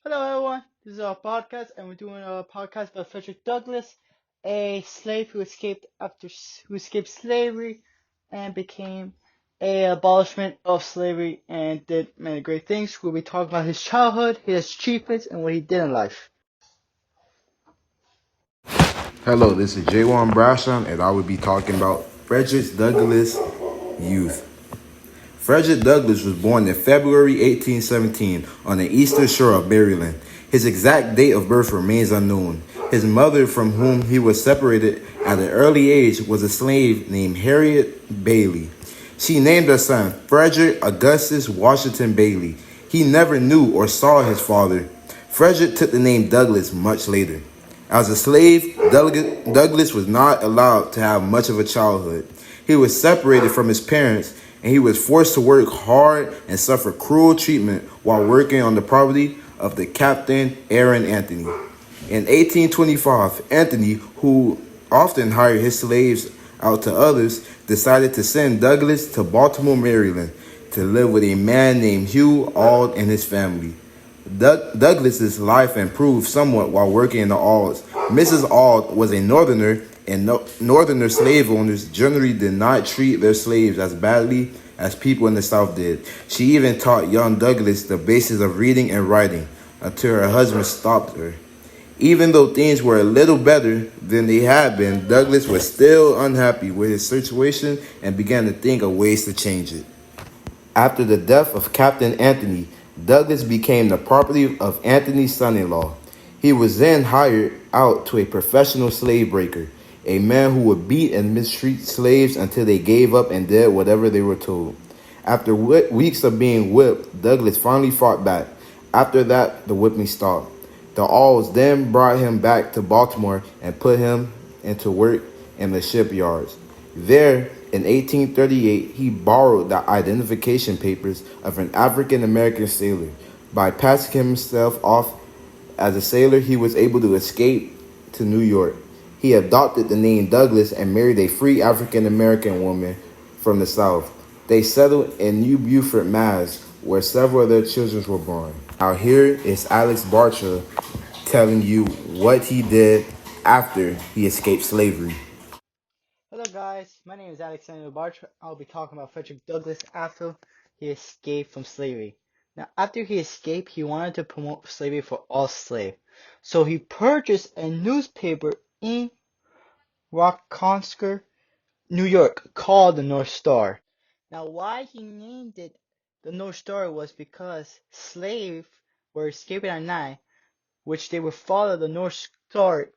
Hello, everyone. This is our podcast, and we're doing a podcast about Frederick Douglass, a slave who escaped slavery and became a abolishment of slavery and did many great things. We'll be talking about his childhood, his achievements, and what he did in life. Hello, this is Jaywan Brasham, and I will be talking about Frederick Douglass youth. Frederick Douglass was born in February 1817 on the eastern shore of Maryland. His exact date of birth remains unknown. His mother, from whom he was separated at an early age, was a slave named Harriet Bailey. She named her son Frederick Augustus Washington Bailey. He never knew or saw his father. Frederick took the name Douglass much later. As a slave, Douglass was not allowed to have much of a childhood. He was separated from his parents and he was forced to work hard and suffer cruel treatment while working on the property of the Captain Aaron Anthony. In 1825, Anthony, who often hired his slaves out to others, decided to send Douglass to Baltimore, Maryland, to live with a man named Hugh Auld and his family. Douglas's life improved somewhat while working in the Alds. Mrs. Auld was a Northerner, and Northerner slave owners generally did not treat their slaves as badly as people in the South did. She even taught young Douglass the basics of reading and writing until her husband stopped her. Even though things were a little better than they had been, Douglass was still unhappy with his situation and began to think of ways to change it. After the death of Captain Anthony, Douglass became the property of Anthony's son-in-law. He was then hired out to a professional slave breaker, a man who would beat and mistreat slaves until they gave up and did whatever they were told. After weeks of being whipped, Douglass finally fought back. After that, the whipping stopped. The Alls then brought him back to Baltimore and put him into work in the shipyards. There, in 1838, he borrowed the identification papers of an African American sailor. By passing himself off as a sailor, he was able to escape to New York. He adopted the name Douglass and married a free African American woman from the South. They settled in New Beaufort, Mass., where several of their children were born. Now here is Alex Bartra telling you what he did after he escaped slavery. Hello, guys. My name is Alexander Bartra. I'll be talking about Frederick Douglass after he escaped from slavery. Now, after he escaped, he wanted to promote slavery for all slaves. So he purchased a newspaper in Rochester, New York, called the North Star. Now, why he named it the North Star was because slaves were escaping at night, which they would follow the North Star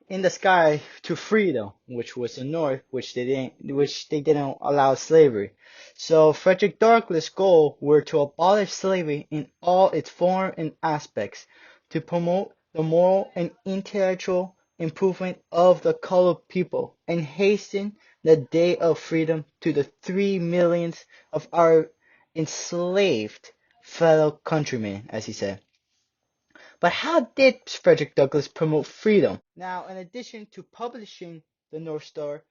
in the sky to freedom, which was the North, which they didn't allow slavery. So Frederick Douglass' goal were to abolish slavery in all its form and aspects, to promote the moral and intellectual improvement of the colored people, and hasten the day of freedom to the 3 millions of our enslaved fellow countrymen, as he said. But how did Frederick Douglass promote freedom? Now, in addition to publishing the North Star,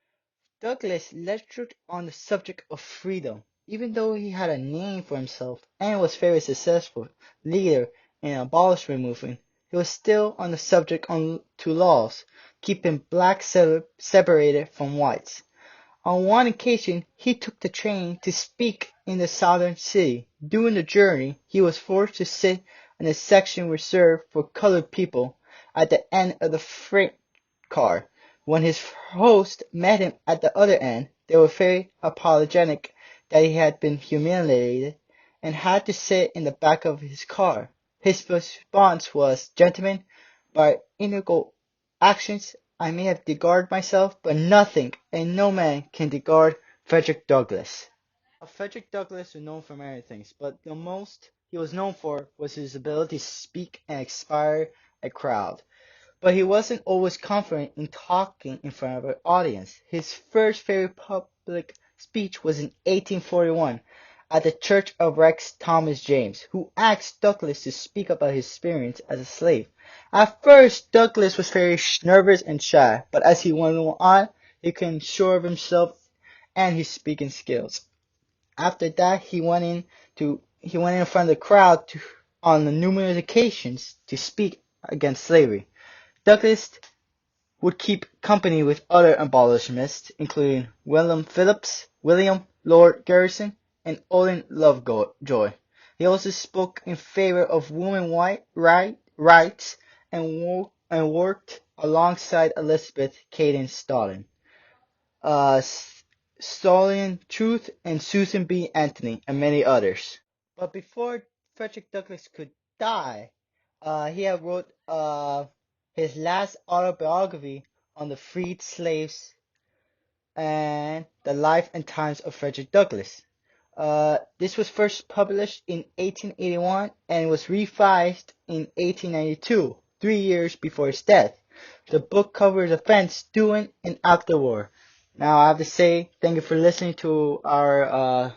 Douglass lectured on the subject of freedom. Even though he had a name for himself and was very successful leader in the abolishment movement, he was still on the subject on to laws, keeping blacks separated from whites. On one occasion, he took the train to speak in the southern city. During the journey, he was forced to sit in a section reserved for colored people at the end of the freight car. When his host met him at the other end, they were very apologetic that he had been humiliated and had to sit in the back of his car. His response was, "Gentlemen, by illegal actions I may have discarded myself, but nothing and no man can discard Frederick Douglass." Frederick Douglass was known for many things, but the most he was known for was his ability to speak and inspire a crowd. But he wasn't always confident in talking in front of an audience. His first very public speech was in 1841 at the Church of Rex Thomas James, who asked Douglass to speak about his experience as a slave. At first, Douglass was very nervous and shy, but as he went on, he became sure of himself and his speaking skills. After that, he went in front of the crowd on numerous occasions to speak against slavery. Douglass would keep company with other abolitionists, including William Phillips, William Lord Garrison, and Olin Lovejoy. He also spoke in favor of women's rights and worked alongside Elizabeth Cady Stanton, Stanton Truth, and Susan B. Anthony, and many others. But before Frederick Douglass could die, he had wrote his last autobiography on the freed slaves and the life and times of Frederick Douglass. This was first published in 1881 and was revised in 1892, 3 years before his death. The book covers events during and after the war. Now I have to say thank you for listening to our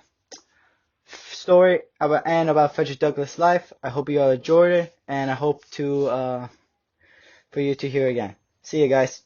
story about Frederick Douglass' life. I hope you all enjoyed it, and I hope to for you to hear again. See you guys.